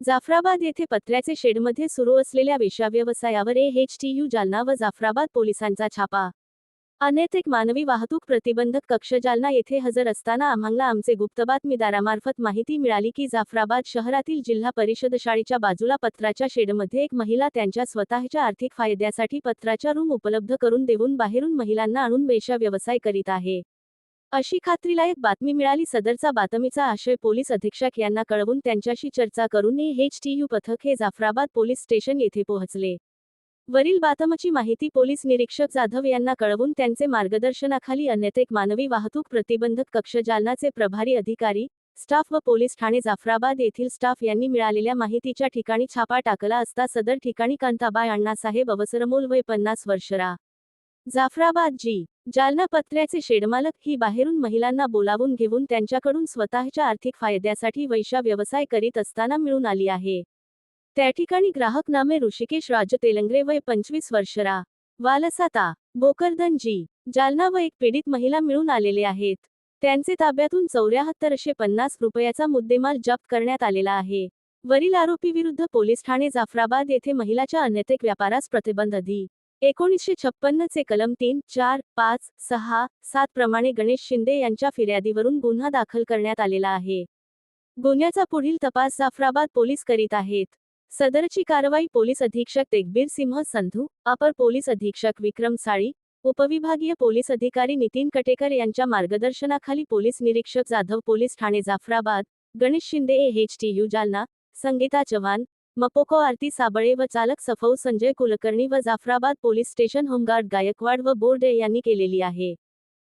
जाफराबाद येथे पत्र्याचे शेडमध्ये सुरू असलेल्या वेश्याव्यवसायावर एचटीयू जालना व जाफराबाद पोलिसांचा छापा. अनैतिक मानवी वाहतूक प्रतिबंधक कक्ष जालना येथे हजर असताना आम्हाला आमचे गुप्त बातमीदारामार्फत माहिती मिळाली की जाफराबाद शहरातील जिल्हा परिषद शाळेच्या बाजूला पत्र्याच्या शेडमध्ये एक महिला त्यांच्या स्वतःच्या आर्थिक फायद्यासाठी पत्र्याच्या रूम उपलब्ध करून देऊन बाहेरून महिलांना आणून वेश्या व्यवसाय करीत आहे, अशी खात्रीलायक बातमी मिळाली. सदरचा बातमीचा आशय पोलीस अधीक्षक यांना कळवून त्यांच्याशी चर्चा करून एचटीयू पथक हे जाफराबाद पोलीस स्टेशन येथे पोहोचले. वरील बातमीची माहिती पोलीस निरीक्षक जाधव यांना कळवून त्यांचे मार्गदर्शनाखाली अनैतिक मानवी वाहतूक प्रतिबंधक कक्ष जालनाचे प्रभारी अधिकारी, स्टाफ व पोलीस ठाणे जाफराबाद येथील स्टाफ यांनी मिळालेल्या माहितीच्या ठिकाणी छापा टाकला असता सदर ठिकाणी कांताबाई अण्णासाहेब अवसरमोल वय 50 वर्षरा, जाफराबाद जालना पत्र्याचे शेडमालक ही बाहेरून महिलांना बोलावून घेऊन त्यांच्याकडून स्वतःच्या आर्थिक फायद्यासाठी वेश्या व्यवसाय करीत असताना मिळून आली आहे. त्या ठिकाणी ग्राहक नामे ऋषिकेश राज तेलंगरे वय 25 वर्षरा, वालसाता भोकरदन जालना व एक पीडित महिला मिळून आलेले आहेत. त्यांचे ताब्यातून 7450 रुपयाचा मुद्देमाल जप्त करण्यात आलेला आहे. वरील आरोपीविरुद्ध पोलीस ठाणे जाफराबाद येथे महिलाच्या अनैतिक व्यापारास प्रतिबंध अधि 1956 चे कलम 3, 4, 5, 6, 7 प्रमाणे गणेश शिंदे यांच्या फिर्यादीवरून गुन्हा दाखल करण्यात आलेला आहे. गुन्ह्याचा पुढील तपास जाफराबाद पोलीस करीत आहेत. सदरची कारवाई पोलीस अधीक्षक तेगबीर सिंह संधू, अपर पोलीस अधीक्षक विक्रम साळी, उपविभागीय पोलीस अधिकारी नितीन कटेकर यांच्या मार्गदर्शनाखाली पोलीस निरीक्षक जाधव पोलीस ठाणे जाफराबाद, गणेश शिंदे एचटीयू जालना, संगीता चव्हाण, मपोको आरती साबळे व चालक सफौ संजय कुलकर्णी व Jafrabad police station home guard Gaikwad व बोर्डे यांनी केलेली आहे.